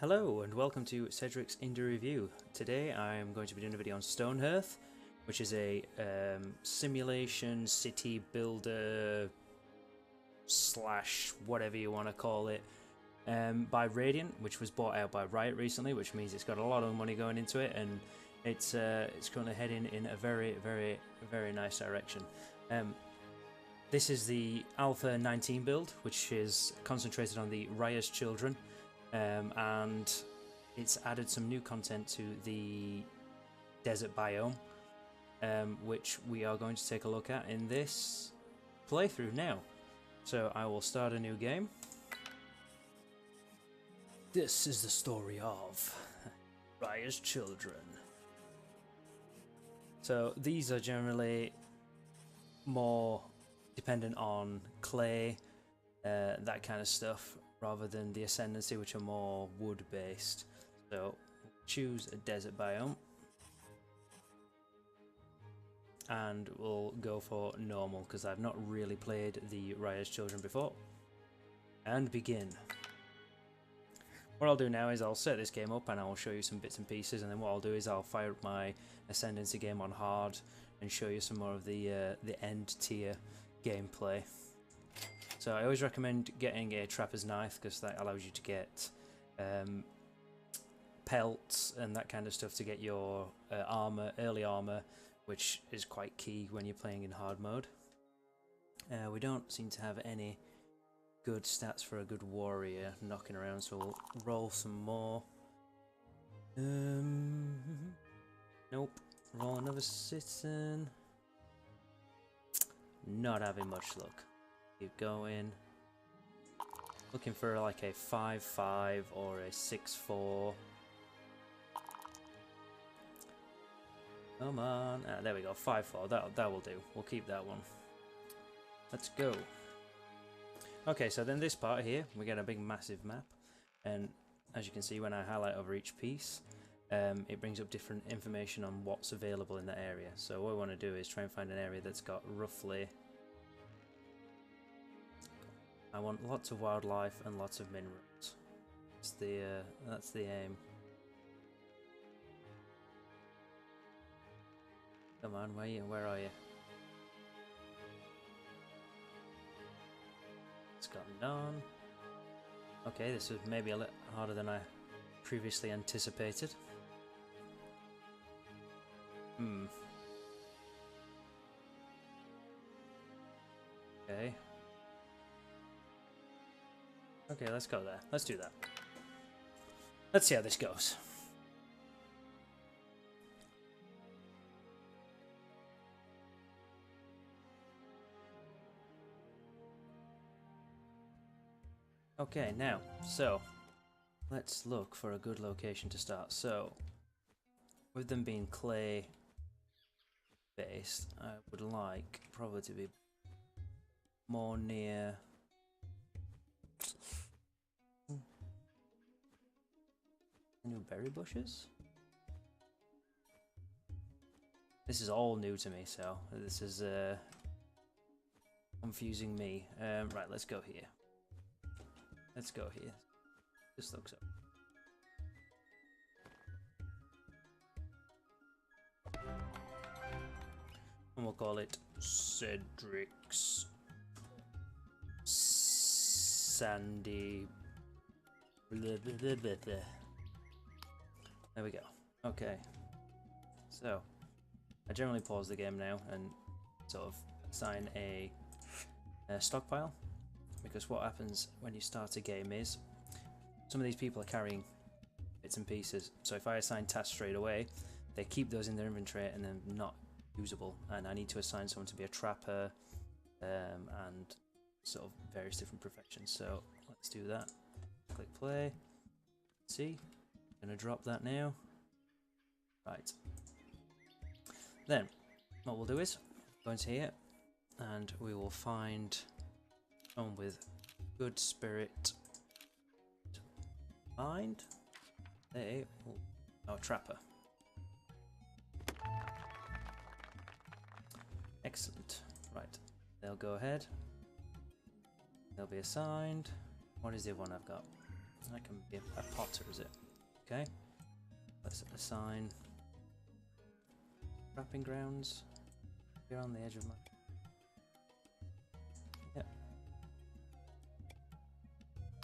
Hello and welcome to Sedric's Indie Review. Today I'm going to be doing a video on StoneHearth, which is a simulation city builder slash whatever you want to call it by Radiant, which was bought out by Riot recently, which means it's got a lot of money going into it and it's currently heading in a very nice direction. This is the Alpha 19 build, which is concentrated on the Rayya's children. And it's added some new content to the desert biome, which we are going to take a look at in this playthrough now. So I will start a new game. This is the story of Rayya's children. So these are generally more dependent on clay, that kind of stuff, rather than the ascendency, which are more wood based. So choose a desert biome and we'll go for normal because I've not really played the Rayya's children before. And begin. What I'll do now is I'll set this game up and I'll show you some bits and pieces, and then what I'll do is I'll fire up my ascendancy game on hard and show you some more of the end tier gameplay. So I always recommend getting a trapper's knife because that allows you to get pelts and that kind of stuff to get your armor, early armor, which is quite key when you're playing in hard mode. We don't seem to have any good stats for a good warrior knocking around, so we'll roll some more. Nope. Roll another citizen. Not having much luck. Keep going. Looking for like a 5-5 or a 6-4. Come on. Ah, there we go. 5-4. That will do. We'll keep that one. Let's go. Okay, so then this part here, we get a big massive map, and as you can see when I highlight over each piece, it brings up different information on what's available in that area. So what we want to do is try and find an area that's got roughly... I want lots of wildlife and lots of minerals. That's the aim. Come on, where are you? It's got none. Okay, this was maybe a little harder than I previously anticipated. Okay. Okay, let's go there. Let's do that. Let's see how this goes. Okay, now, so let's look for a good location to start. So, with them being clay based, I would like probably to be more near... New berry bushes? This is all new to me, so this is confusing me. Right, let's go here. Let's go here. This looks up. And we'll call it Sedric's Sandy. Blah, blah, blah, blah, blah. There we go. Okay. So, I generally pause the game now and sort of assign a stockpile, because what happens when you start a game is some of these people are carrying bits and pieces. So if I assign tasks straight away, they keep those in their inventory and then not usable. And I need to assign someone to be a trapper and sort of various different professions. So let's do that. Click play. See? Gonna drop that now. Right. Then what we'll do is go into here and we will find someone with good spirit mind. They will... Oh, trapper. Excellent. Right. They'll go ahead. They'll be assigned. What is the one I've got? That can be a potter, is it? Okay. Let's assign wrapping grounds. You're on the edge of my... Yep.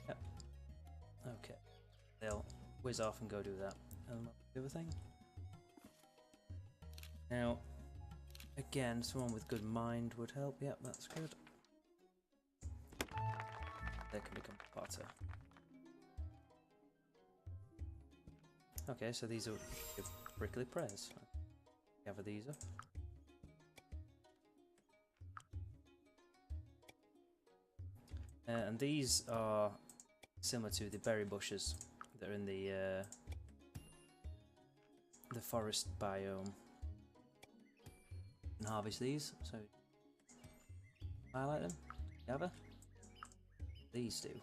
Yep. Okay. They'll whiz off and go do that. And the other thing. Now, again, someone with good mind would help. Yep, that's good. They can become a potter. Okay, so these are prickly prayers. Gather these up. And these are similar to the berry bushes that are in the forest biome. And harvest these, so highlight them, gather. These do.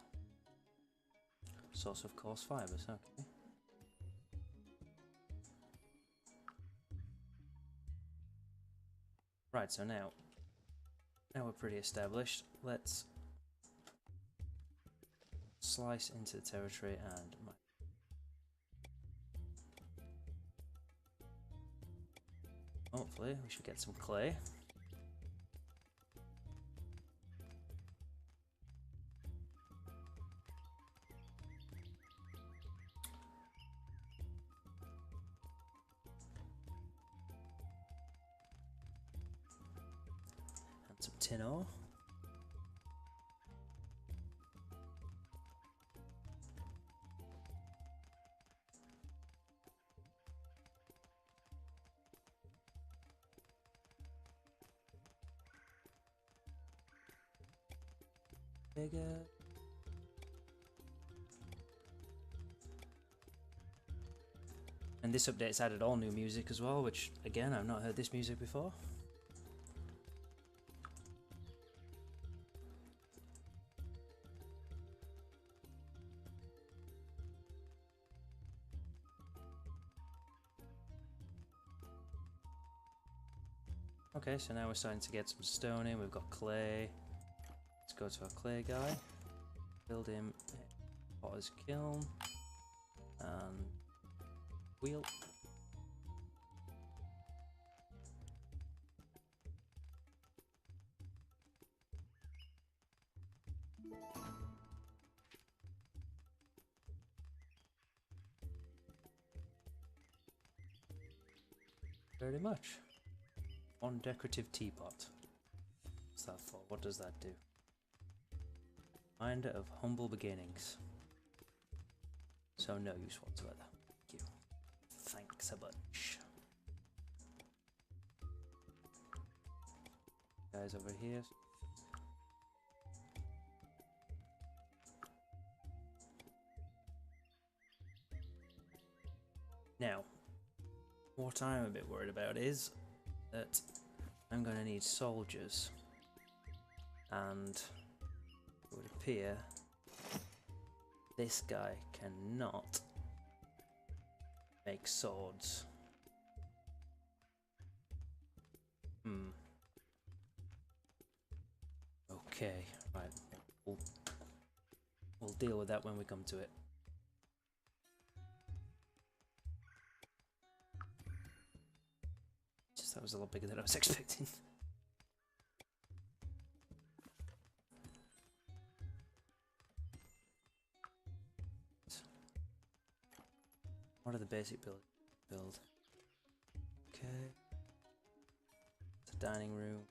Source of coarse fibers, okay. Right, so now we're pretty established. Let's slice into the territory and hopefully we should get some clay. And some tin ore. Bigger. And this update's added all new music as well, which again, I've not heard this music before. Okay, so now we're starting to get some stone in. We've got clay. Let's go to our clay guy. Build him a potter's kiln. And wheel. Very much. One decorative teapot. What's that for? What does that do? Reminder of humble beginnings. So no use whatsoever. Thank you. Thanks a bunch. Guys over here. Now, what I'm a bit worried about is that I'm going to need soldiers, and it would appear this guy cannot make swords. Okay, right. We'll deal with that when we come to it. Just that was a lot bigger than I was expecting. What are the basic build? Okay. It's a dining room.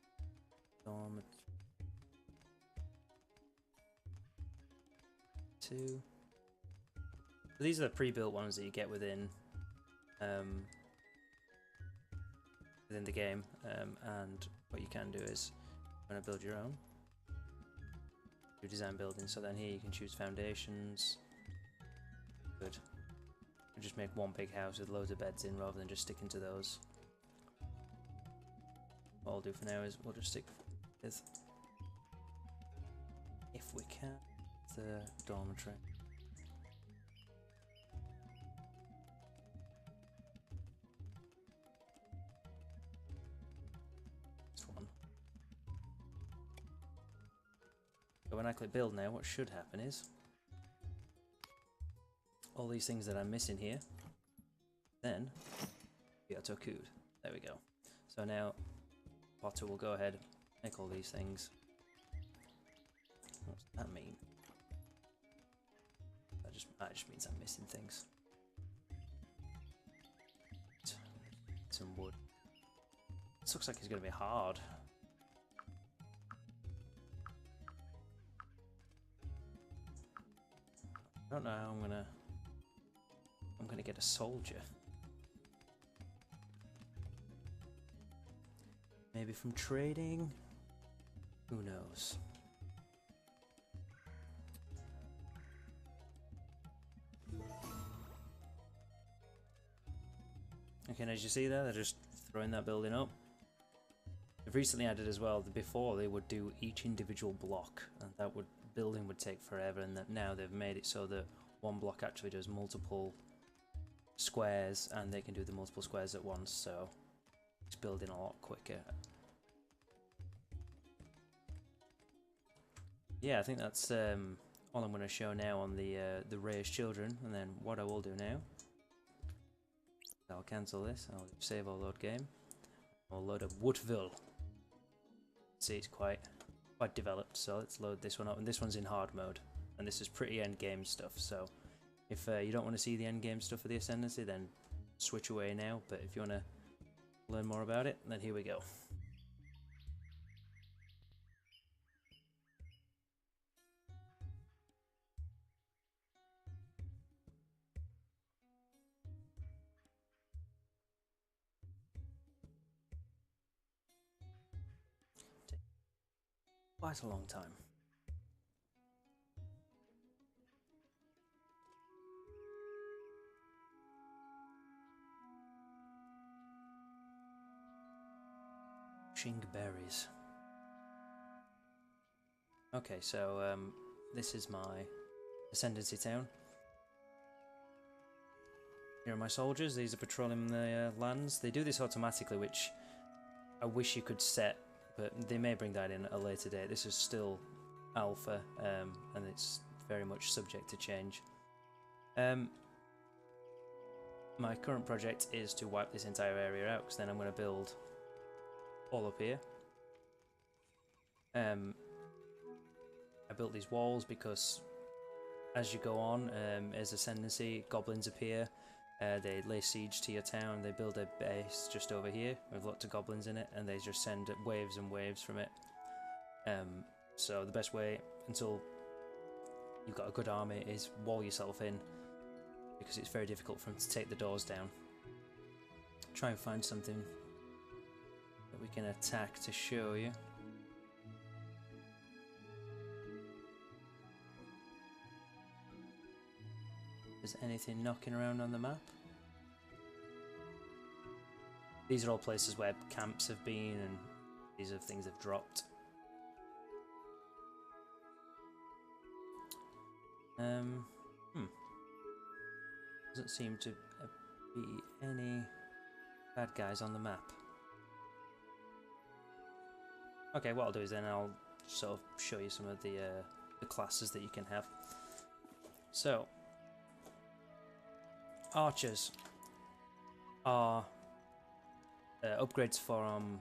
Dormitory. 2. So these are the pre-built ones that you get within the game, and what you can do is you want to build your own. Do design building. So then here you can choose foundations. Good. And just make one big house with loads of beds in rather than just sticking to those. What I'll do for now is we'll just stick with, if we can, the dormitory. This one. So when I click build now, what should happen is all these things that I'm missing here. Then we got Tokud. There we go. So now Potter will go ahead, make all these things. What does that mean? That just means I'm missing things. Some wood. This looks like it's going to be hard. I don't know how I'm gonna get a soldier. Maybe from trading? Who knows? Okay, and as you see there, they're just throwing that building up. They've recently added as well that before they would do each individual block, and that building would take forever, and that now they've made it so that one block actually does multiple squares, and they can do the multiple squares at once, so it's building a lot quicker. Yeah, I think that's all I'm going to show now on the Rayya's children, and then what I will do now, I'll cancel this, I'll save or load game, I'll load up Woodville. See, it's quite developed, so let's load this one up, and this one's in hard mode, and this is pretty end game stuff, so if you don't want to see the end game stuff of the ascendancy, then switch away now, but if you want to learn more about it, then here we go. Quite a long time. Berries. Okay, so this is my ascendancy town. Here are my soldiers. These are patrolling the lands. They do this automatically, which I wish you could set, but they may bring that in at a later date. This is still alpha, and it's very much subject to change. My current project is to wipe this entire area out, because then I'm going to build all up here. I built these walls because as you go on, as ascendancy, goblins appear. They lay siege to your town. They build a base just over here with lots of goblins in it, and they just send waves and waves from it. So the best way until you've got a good army is wall yourself in, because it's very difficult for them to take the doors down. Try and find something that we can attack to show you. Is anything knocking around on the map? These are all places where camps have been, and these are things they've dropped. Doesn't seem to be any bad guys on the map. Okay, what I'll do is then I'll sort of show you some of the classes that you can have. So, archers are upgrades from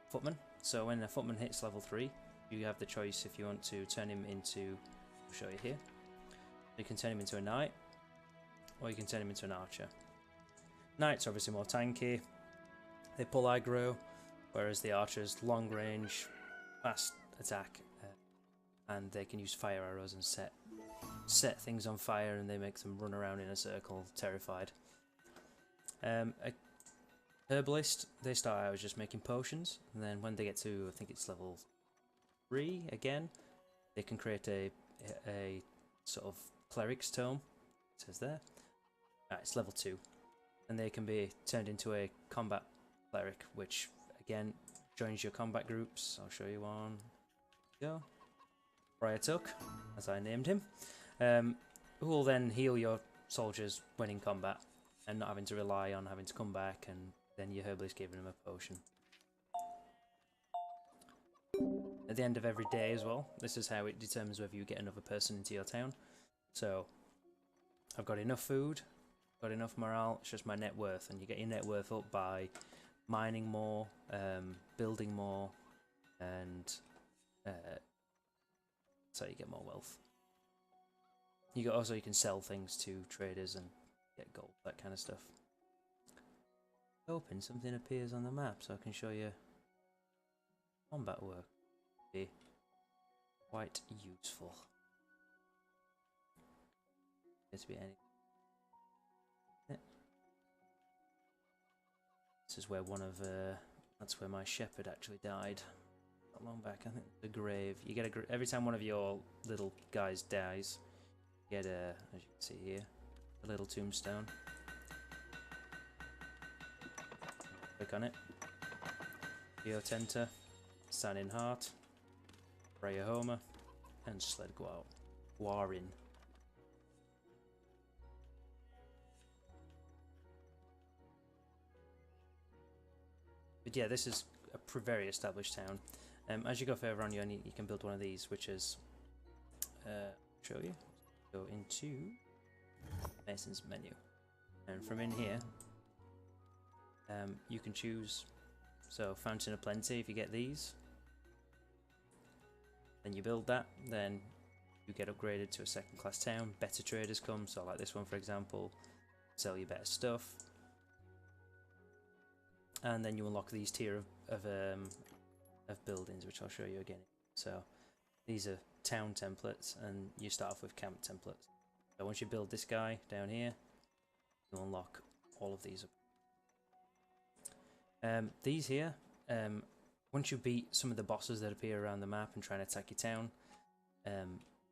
footmen. So when a footman hits level 3, you have the choice if you want to turn him into, I'll show you here, you can turn him into a knight, or you can turn him into an archer. Knights are obviously more tanky, they pull aggro, whereas the archers long range, fast attack, and they can use fire arrows and set things on fire, and they make them run around in a circle, terrified. A herbalist, they start out just making potions, and then when they get to, I think it's level 3 again, they can create a sort of cleric's tome. It says there. It's level 2, and they can be turned into a combat cleric, which again joins your combat groups. I'll show you one. Go. Rayya took, as I named him. Who will then heal your soldiers when in combat, and not having to rely on having to come back, and then your herbalist giving them a potion. At the end of every day as well, this is how it determines whether you get another person into your town. So, I've got enough food, got enough morale. It's just my net worth, and you get your net worth up by mining more, building more, and so you get more wealth. You can sell things to traders and get gold, that kind of stuff. Open, something appears on the map, so I can show you combat work. Be quite useful. Appears to be any. This is where that's where my shepherd actually died. Not long back, I think the grave. You get every time one of your little guys dies, you get as you can see here, a little tombstone. Click on it. Geotenter, StoneHearth, Rayya, and Sedric. But yeah, this is a very established town. As you go further on, you can build one of these, which is show you. Go into Mason's menu, and from in here, you can choose. So Fountain of Plenty. If you get these, then you build that. Then you get upgraded to a second-class town. Better traders come. So like this one, for example, sell you better stuff. And then you unlock these tier of buildings, which I'll show you again. So these are town templates, and you start off with camp templates. So once you build this guy down here, you'll unlock all of these. These here, once you beat some of the bosses that appear around the map and try and attack your town,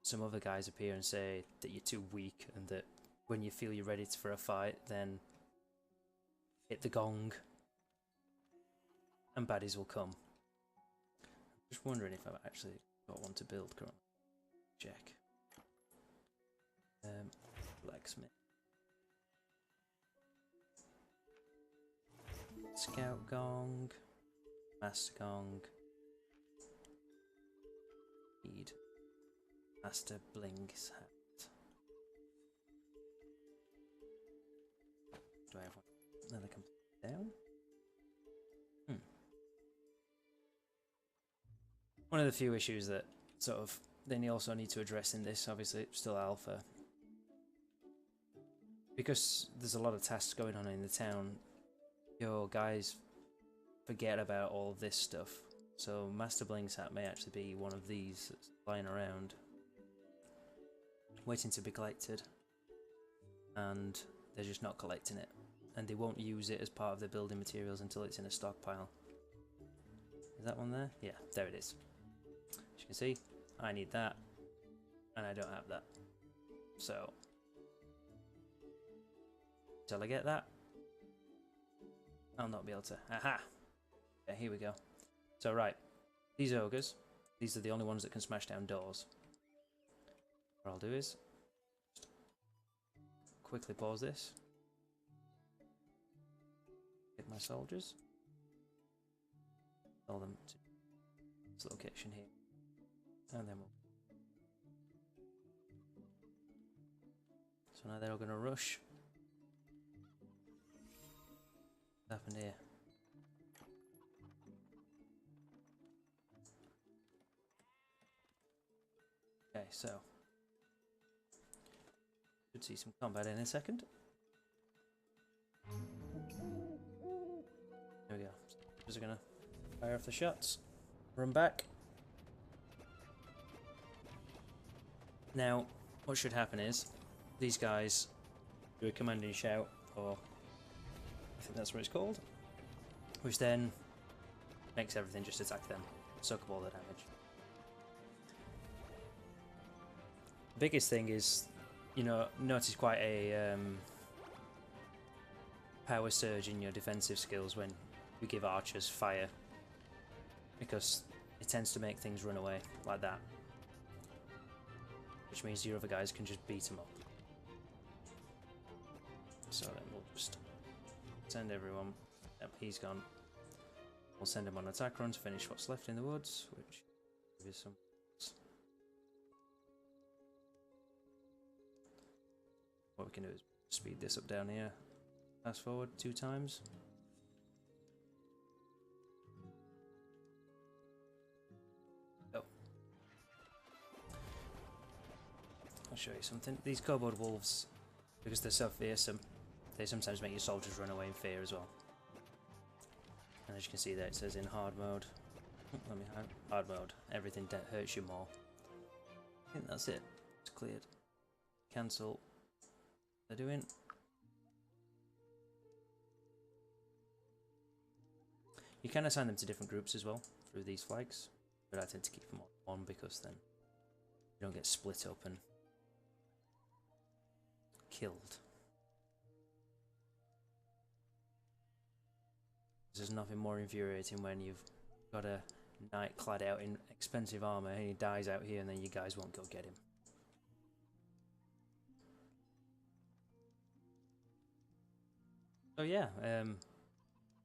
some other guys appear and say that you're too weak, and that when you feel you're ready for a fight, then hit the gong and baddies will come. I'm just wondering if I've actually got one to build currently. Check. Blacksmith. Scout gong. Master gong. Need Master Bling's hat. Do I have one? Another complete down? One of the few issues that sort of they also need to address in this, obviously it's still alpha, because there's a lot of tasks going on in the town, your guys forget about all of this stuff. So Master Bling's hat may actually be one of these that's lying around waiting to be collected, and they're just not collecting it, and they won't use it as part of their building materials until it's in a stockpile. Is that one there? Yeah, there it is. As you can see, I need that, and I don't have that. So, till I get that, I'll not be able to. Aha! Okay, here we go. So, right, these ogres, these are the only ones that can smash down doors. What I'll do is just quickly pause this. Get my soldiers. Tell them to this location here. And then we'll. So now they're all going to rush. What happened here? Okay, so should see some combat in a second. There we go. Just gonna fire off the shots. Run back. Now, what should happen is these guys do a commanding shout, or I think that's what it's called, which then makes everything just attack them, soak up all the damage. The biggest thing is, you know, notice quite a power surge in your defensive skills when you give archers fire, because it tends to make things run away like that, which means your other guys can just beat them up. So then we'll just send everyone. Yep, he's gone. We'll send him on an attack run to finish what's left in the woods, which is some. what we can do is speed this up down here. Fast forward 2 times. Oh. I'll show you something. These kobold wolves, because they're so fearsome, they sometimes make your soldiers run away in fear as well. And as you can see there, it says in hard mode. Let me hard mode. Everything hurts you more. I think that's it. It's cleared. Cancel. They're doing. You can assign them to different groups as well through these flags, but I tend to keep them on one because then you don't get split up and killed. There's nothing more infuriating when you've got a knight clad out in expensive armor and he dies out here and then you guys won't go get him. So yeah,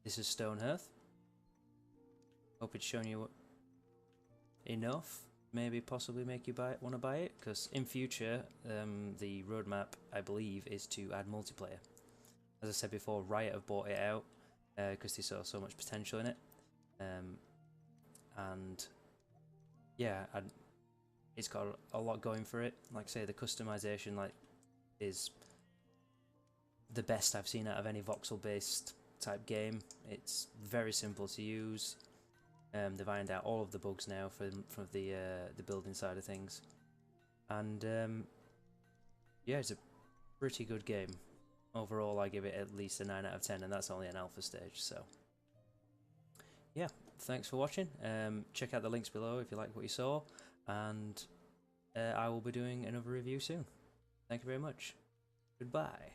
this is StoneHearth. Hope it's shown you enough. Maybe possibly make you want to buy it, because in future the roadmap, I believe, is to add multiplayer. As I said before, Rayya have bought it out because they saw so much potential in it, and yeah, it's got a lot going for it. Like I say, the customization is the best I've seen out of any voxel-based type game. It's very simple to use. They've ironed out all of the bugs now from the building side of things, and yeah, it's a pretty good game. Overall, I give it at least a 9 out of 10, and that's only an alpha stage. So yeah, thanks for watching. Check out the links below if you like what you saw, and I will be doing another review soon. Thank you very much. Goodbye.